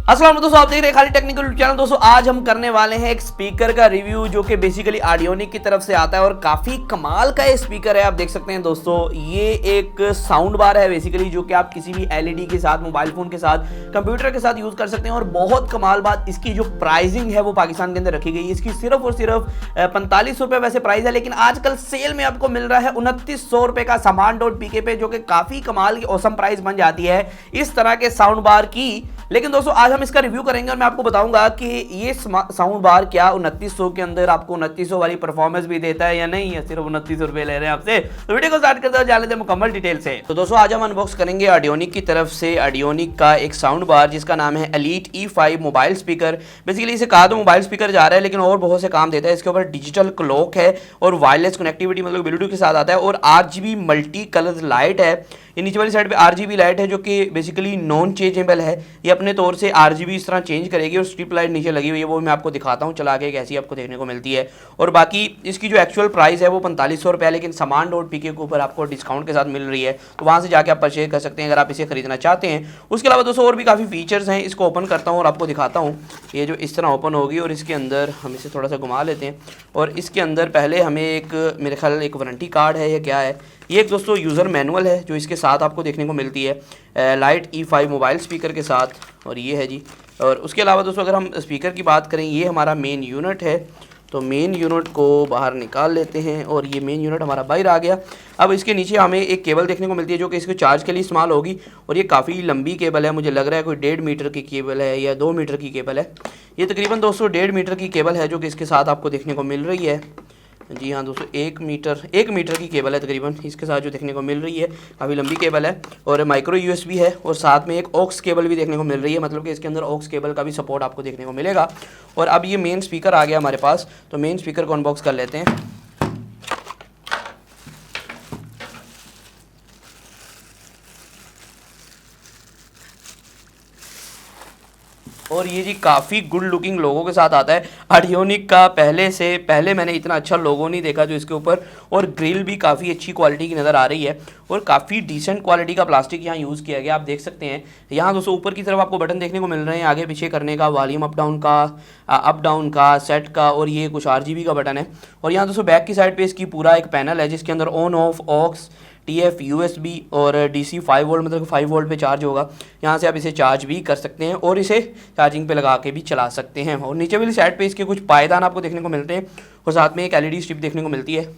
अस्सलाम दोस्तों, आप देख रहे हैं खाली टेक्निकल चैनल। दोस्तों आज हम करने वाले हैं एक स्पीकर का रिव्यू जो कि बेसिकली ऑडियोनिक की तरफ से आता है और काफ़ी कमाल का ये स्पीकर है। आप देख सकते हैं दोस्तों, ये एक साउंड बार है बेसिकली जो कि आप किसी भी एलईडी के साथ, मोबाइल फ़ोन के साथ, कंप्यूटर के साथ यूज़ कर सकते हैं। और बहुत कमाल बात, इसकी जो प्राइसिंग है वो पाकिस्तान के अंदर रखी गई है। इसकी सिर्फ और सिर्फ 4500 रुपये वैसे प्राइस है, लेकिन आजकल सेल में आपको मिल रहा है 2900 रुपये का सामान.pk पे, जो कि काफ़ी कमाल की औसम प्राइस बन जाती है इस तरह के साउंड बार की। लेकिन दोस्तों आज हम इसका रिव्यू करेंगे और मैं आपको बताऊंगा कि ये साउंड बार क्या 2900 के अंदर आपको 2900 वाली परफॉर्मेंस भी देता है या नहीं, है सिर्फ 2900 रुपए ले रहे हैं आपसे। तो वीडियो को स्टार्ट करते हैं, जान लेते हैं मुकम्मल डिटेल से। तो दोस्तों आज हम अनबॉक्स करेंगे ऑडियोनिक की तरफ से ऑडियोनिक का एक साउंड बार जिसका नाम है elite E5 mobile speaker. Basically इसे कहा तो मोबाइल स्पीकर जा रहा है, लेकिन और बहुत से काम देता है। इसके ऊपर डिजिटल क्लॉक है और वायरलेस कनेक्टिविटी मतलब ब्लूटूथ के साथ आता है, और RGB मल्टी कलर लाइट है। ये नीचे वाली साइड पे RGB लाइट है जो कि बेसिकली नॉन चेंजेबल है। ये अपने तौर से RGB इस तरह चेंज करेगी, और स्ट्रिप लाइट नीचे लगी हुई है, वो मैं आपको दिखाता हूँ चला के कैसी आपको देखने को मिलती है। और बाकी इसकी जो एक्चुअल प्राइस है वो 4500 रुपये है, लेकिन सामान.pk के ऊपर आपको डिस्काउंट के साथ मिल रही है, तो वहाँ से जाके आप परचेज कर सकते हैं अगर आप इसे खरीदना चाहते हैं। उसके अलावा दोस्तों और भी काफ़ी फीचर्स हैं। इसको ओपन करता हूँ और आपको दिखाता हूँ। ये जो इस तरह ओपन होगी और इसके अंदर हम इसे थोड़ा सा घुमा लेते हैं, और इसके अंदर पहले हमें एक मेरे ख्याल एक वारंटी कार्ड है या क्या है, ये एक दोस्तों यूज़र मैनुअल है जो इसके साथ आपको देखने को मिलती है लाइट E5 मोबाइल स्पीकर के साथ, और ये है जी। और उसके अलावा दोस्तों अगर हम स्पीकर की बात करें, ये हमारा मेन यूनिट है, तो मेन यूनिट को बाहर निकाल लेते हैं और ये मेन यूनिट हमारा बाहर आ गया। अब इसके नीचे हमें एक केबल देखने को मिलती है जो कि इसको चार्ज के लिए इस्तेमाल होगी, और ये काफ़ी लंबी केबल है, मुझे लग रहा है कोई 1.5 मीटर की केबल है या 2 मीटर की केबल है। ये तकरीबन दोस्तों 1.5 मीटर की केबल है जो कि इसके साथ आपको देखने को मिल रही है। जी हाँ दोस्तों, 1 मीटर की केबल है तकरीबन इसके साथ जो देखने को मिल रही है। काफ़ी लंबी केबल है और माइक्रो USB है, और साथ में एक ऑक्स केबल भी देखने को मिल रही है, मतलब कि इसके अंदर ऑक्स केबल का भी सपोर्ट आपको देखने को मिलेगा। और अब ये मेन स्पीकर आ गया हमारे पास, तो मेन स्पीकर को अनबॉक्स कर लेते हैं। और ये जी काफ़ी गुड लुकिंग लोगों के साथ आता है ऑडियोनिक का। पहले मैंने इतना अच्छा लोगो नहीं देखा जो इसके ऊपर, और ग्रिल भी काफ़ी अच्छी क्वालिटी की नज़र आ रही है, और काफ़ी डिसेंट क्वालिटी का प्लास्टिक यहाँ यूज़ किया गया। आप देख सकते हैं यहाँ दोस्तों ऊपर की तरफ आपको बटन देखने को मिल रहे हैं आगे पीछे करने का, वॉल्यूम अप डाउन का, सेट का, और ये कुछ RGB का बटन है। और यहाँ दोस्तों बैक की साइड पर इसकी पूरा एक पैनल है जिसके अंदर on off aux TF USB और DC 5 वोल्ट मतलब 5 वोल्ट पे चार्ज होगा। यहाँ से आप इसे चार्ज भी कर सकते हैं और इसे चार्जिंग पे लगा के भी चला सकते हैं। और नीचे वाली साइड पे इसके कुछ पायदान आपको देखने को मिलते हैं, और साथ में एक LED स्ट्रिप देखने को मिलती है,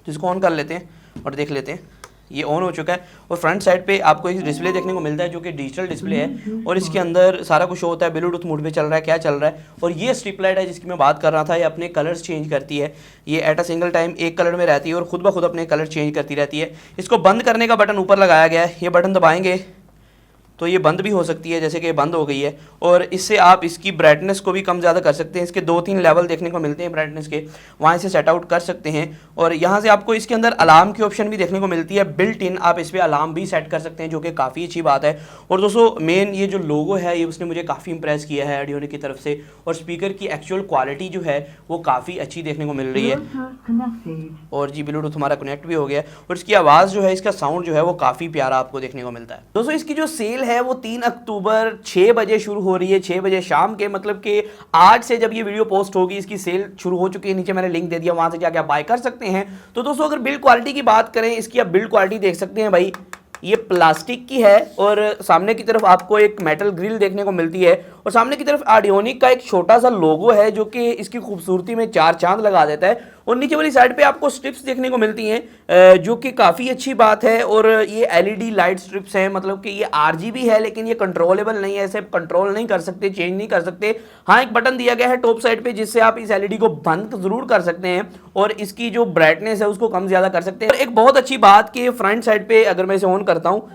जिसको ऑन कर लेते हैं और देख लेते हैं। ये ऑन हो चुका है, और फ्रंट साइड पे आपको एक डिस्प्ले देखने को मिलता है जो कि डिजिटल डिस्प्ले है, और इसके अंदर सारा कुछ होता है, ब्लूटूथ मोड पे चल रहा है, क्या चल रहा है। और ये स्ट्रिप लाइट है जिसकी मैं बात कर रहा था, ये अपने कलर्स चेंज करती है। ये एट अ सिंगल टाइम एक कलर में रहती है और खुद ब खुद अपने कलर चेंज करती रहती है। इसको बंद करने का बटन ऊपर लगाया गया है, ये बटन दबाएंगे तो ये बंद भी हो सकती है, जैसे कि बंद हो गई है। और इससे आप इसकी ब्राइटनेस को भी कम ज़्यादा कर सकते हैं। इसके 2-3 लेवल देखने को मिलते हैं ब्राइटनेस के, वहाँ से सेट आउट कर सकते हैं। और यहाँ से आपको इसके अंदर अलार्म की ऑप्शन भी देखने को मिलती है, बिल्ट इन आप इस पर अलार्म भी सेट कर सकते हैं, जो कि काफ़ी अच्छी बात है। और दोस्तों मेन ये जो लोगो है ये उसने मुझे काफ़ी इंप्रेस किया है ऑडियोनिक की तरफ से, और स्पीकर की एक्चुअल क्वालिटी जो है वो काफ़ी अच्छी देखने को मिल रही है। और जी ब्लूटूथ हमारा कनेक्ट भी हो गया, और इसकी आवाज़ जो है, इसका साउंड जो है वो काफ़ी प्यारा आपको देखने को मिलता है। दोस्तों इसकी जो सेल है वो 3 अक्टूबर 6 बजे शुरू हो रही है, 6 बजे शाम के, मतलब कि आज से जब ये वीडियो पोस्ट होगी इसकी सेल शुरू हो चुकी है। नीचे मैंने लिंक दे दिया, वहां से जाके आप बाय कर सकते हैं। तो दोस्तों अगर बिल्ड क्वालिटी की बात करें, इसकी आप बिल्ड क्वालिटी देख सकते हैं भाई, ये प्लास्टिक की है, और सामने की तरफ आपको एक मेटल ग्रिल देखने को मिलती है, और सामने की तरफ ऑडियोनिक का एक छोटा सा लोगो है जो कि इसकी खूबसूरती में 4 चांद लगा देता है। और नीचे वाली साइड पे आपको स्ट्रिप्स देखने को मिलती हैं जो कि काफ़ी अच्छी बात है। और ये LED लाइट स्ट्रिप्स हैं, मतलब कि ये RGB है, लेकिन ये कंट्रोलेबल नहीं है, ऐसे कंट्रोल नहीं कर सकते, चेंज नहीं कर सकते। हाँ एक बटन दिया गया है टॉप साइड पे जिससे आप इस LED को बंद ज़रूर कर सकते हैं, और इसकी जो ब्राइटनेस है उसको कम ज़्यादा कर सकते हैं। और एक बहुत अच्छी बात कि फ्रंट साइड पे अगर मैं इसे ऑन करता हूँ,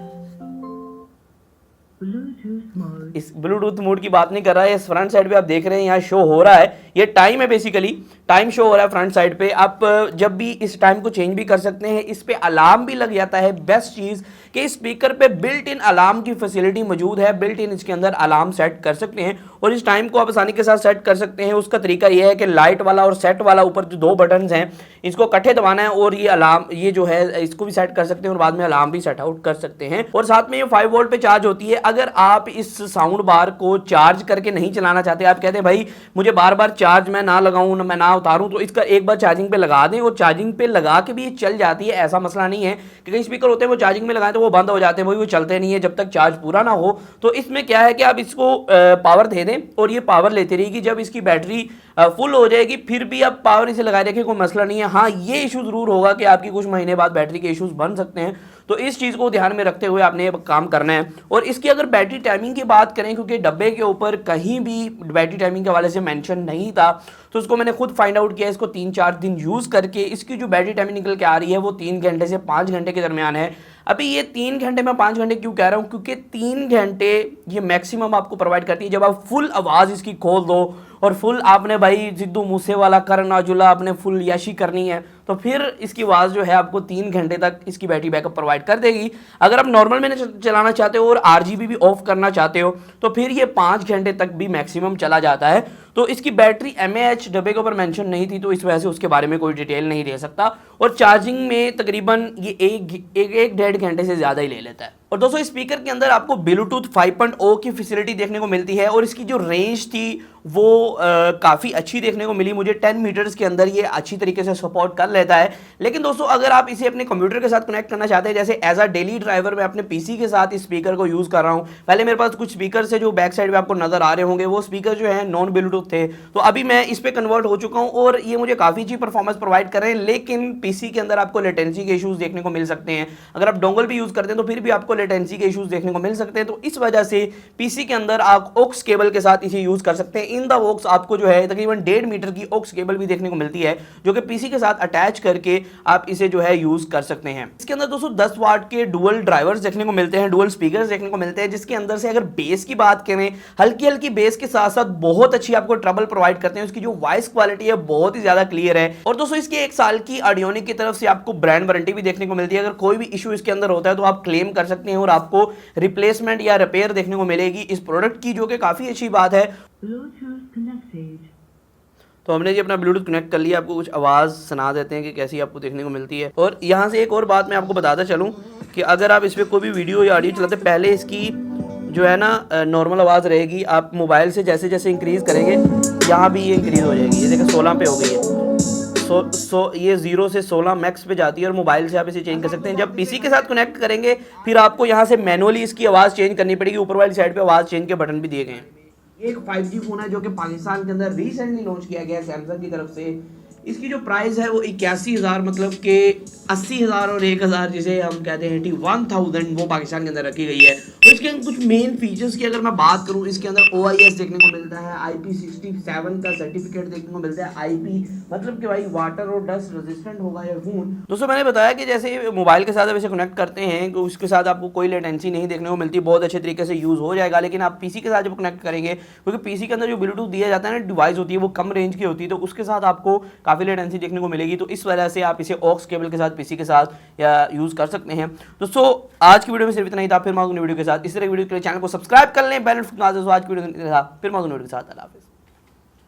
इस ब्लूटूथ मोड की बात नहीं कर रहा है, इस फ्रंट साइड पे आप देख रहे हैं यहाँ शो हो रहा है, ये टाइम है, बेसिकली टाइम शो हो रहा है फ्रंट साइड पे। आप जब भी इस टाइम को चेंज भी कर सकते हैं, इस पे अलार्म भी लग जाता है। बेस्ट चीज़ कि स्पीकर पे बिल्ट इन अलार्म की फैसिलिटी मौजूद है। बिल्ट इन इसके अंदर अलार्म सेट कर सकते हैं और इस टाइम को आप आसानी के साथ सेट कर सकते हैं। उसका तरीका यह है कि लाइट वाला और सेट वाला ऊपर जो दो बटन हैं इसको इकट्ठे दबाना है और ये अलार्म ये जो है इसको भी सेट कर सकते हैं और बाद में अलार्म भी सेट आउट कर सकते हैं। और साथ में ये 5 वोल्ट पे चार्ज होती है। अगर आप इस साउंड बार को चार्ज करके नहीं चलाना चाहते, आप कहते हैं भाई मुझे बार बार चार्ज मैं ना लगाऊं मैं ना उतारूं, तो इसका एक बार चार्जिंग पे लगा दें और चार्जिंग पे लगा के भी ये चल जाती है। ऐसा मसला नहीं है कि कई स्पीकर होते हैं वो चार्जिंग में लगाएं तो वो बंद हो जाते हैं, वो चलते नहीं है जब तक चार्ज पूरा ना हो। तो इसमें क्या है कि आप इसको पावर दे दें और ये पावर लेती रहेगी। जब इसकी बैटरी फुल हो जाएगी फिर भी आप पावर इसे लगाए रखें, कोई मसला नहीं है। हाँ, ये इशू जरूर होगा कि आपकी कुछ महीने बाद बैटरी के इश्यूज बन सकते हैं, तो इस चीज़ को ध्यान में रखते हुए आपने काम करना है। और इसकी अगर बैटरी टाइमिंग की बात करें, क्योंकि डब्बे के ऊपर कहीं भी बैटरी टाइमिंग के हवाले से मेंशन नहीं था, तो उसको मैंने खुद फाइंड आउट किया। इसको 3-4 दिन यूज़ करके इसकी जो बैटरी टाइमिंग निकल के आ रही है वो 3 घंटे से 5 घंटे के दरमियान है। अभी ये 3 घंटे में 5 घंटे क्यों कह रहा हूँ, क्योंकि 3 घंटे ये मैक्सिमम आपको प्रोवाइड करती है। जब आप फुल आवाज़ इसकी खोल दो और फुल आपने भाई सिद्धू मूसे वाला करन औजुला आपने फुल याशी करनी है, तो फिर इसकी आवाज़ जो है आपको 3 घंटे तक इसकी बैटरी बैकअप प्रोवाइड कर देगी। अगर आप नॉर्मल में चलाना चाहते हो और RGB भी ऑफ करना चाहते हो तो फिर ये 5 घंटे तक भी मैक्सिमम चला जाता है। तो इसकी बैटरी mAh डब्बे के ऊपर मेंशन नहीं थी, तो इस वजह से उसके बारे में कोई डिटेल नहीं दे सकता। और चार्जिंग में तकरीबन ये एक 1.5 घंटे से ज़्यादा ही ले लेता है। और दोस्तों स्पीकर के अंदर आपको ब्लूटूथ 5.0 की फैसिलिटी देखने को मिलती है और इसकी जो रेंज थी वो काफ़ी अच्छी देखने को मिली मुझे। 10 मीटर्स के अंदर ये अच्छी तरीके से सपोर्ट कर लेता है। लेकिन दोस्तों अगर आप इसे अपने कंप्यूटर के साथ कनेक्ट करना चाहते हैं, जैसे एज अ डेली ड्राइवर मैं अपने PC के साथ इस स्पीकर को यूज़ कर रहा हूँ। पहले मेरे पास कुछ स्पीकर है जो बैक साइड में आपको नजर आ रहे होंगे, वो स्पीकर जो है नॉन ब्लूटूथ थे, तो अभी मैं इस पर कन्वर्ट हो चुका हूँ और ये मुझे काफ़ी अच्छी परफॉर्मेंस प्रोवाइड कर रहे हैं। लेकिन PC के अंदर आपको लेटेंसी के इशूज़ देखने को मिल सकते हैं। अगर आप डोंगल भी यूज़ करते हैं तो फिर भी आपको लेटेंसी के इशूज़ देखने को मिल सकते हैं। तो इस वजह से PC के अंदर आप ऑक्स केबल के साथ इसे यूज़ कर सकते हैं। इन द ऑक्स आपको जो है तकरीबन 1.5 मीटर की ऑक्स केबल भी देखने को मिलती है जो कि PC के साथ अटैच करके आप इसे जो है यूज़ कर सकते हैं। इसके अंदर दोस्तों 10 वाट के डुअल ड्राइवर्स देखने को मिलते हैं, डुअल स्पीकर्स देखने को मिलते हैं, जिसके अंदर से अगर बेस की बात करें हल्की हल्की बेस के साथ साथ बहुत अच्छी आपको ट्रबल प्रोवाइड करते हैं। उसकी जो वॉइस क्वालिटी है बहुत ही ज्यादा क्लियर है। और दोस्तों इसके 1 साल की ऑडियोनिक की तरफ से आपको ब्रांड वारंटी भी देखने को मिलती है। अगर कोई भी इशू इसके अंदर होता है तो आप क्लेम कर सकते हैं और आपको रिप्लेसमेंट या रिपेयर देखने को मिलेगी इस प्रोडक्ट की, जो कि काफी अच्छी बात है। तो हमने जी अपना ब्लूटूथ कनेक्ट कर लिया, आपको कुछ आवाज़ सुना देते हैं कि कैसी आपको देखने को मिलती है। और यहाँ से एक और बात मैं आपको बताता चलूँ कि अगर आप इस पर कोई भी वीडियो या ऑडियो चलाते, पहले इसकी जो है ना नॉर्मल आवाज़ रहेगी। आप मोबाइल से जैसे जैसे इंक्रीज़ करेंगे यहाँ भी ये इंक्रीज़ हो जाएगी। ये देखिए 16 पे हो गई है। ये 0 से 16 मैक्स पे जाती है और मोबाइल से आप इसे चेंज कर सकते हैं। जब PC के साथ कनेक्ट करेंगे फिर आपको यहाँ से मैनुअली इसकी आवाज़ चेंज करनी पड़ेगी। ऊपर वाली साइड पे आवाज़ चेंज के बटन भी दिए गए हैं। एक 5G फोन है जो कि पाकिस्तान के अंदर रिसेंटली लॉन्च किया गया है सैमसंग की तरफ से। इसकी जो प्राइस है वो 81,000 मतलब कि 80,000 और 1,000 जिसे हम कहते हैं 81,000 वो पाकिस्तान के अंदर रखी गई है। और इसके कुछ मेन फीचर्स की अगर मैं बात करूं, इसके अंदर OIS देखने को मिलता है, IP67 का सर्टिफिकेट देखने को मिलता है। IP मतलब कि भाई वाटर और डस्ट रेजिस्टेंट होगा ये फोन। दोस्तों मैंने बताया कि जैसे मोबाइल के साथ आप इसे कनेक्ट करते हैं तो उसके साथ आपको कोई लेटेंसी नहीं देखने को मिलती, बहुत अच्छे तरीके से यूज़ हो जाएगा। लेकिन आप PC के साथ जब कनेक्ट करेंगे, क्योंकि PC के अंदर जो ब्लूटूथ दिया जाता है ना डिवाइस होती है वो कम रेंज की होती है, तो उसके साथ आपको काफ़ी लेटेंसी देखने को मिलेगी। तो इस वजह से आप इसे ऑक्स केबल के साथ PC के साथ या यूज़ कर सकते हैं। दोस्तों आज की वीडियो में सिर्फ इतना ही था। फिर मैं वीडियो के साथ इस तरह वीडियो के लिए चैनल को सब्सक्राइब कर लें, बेल नोटिफिकेशन आज की वीडियो फिर मैं वीडियो के साथ। अल्लाह हाफ़िज़।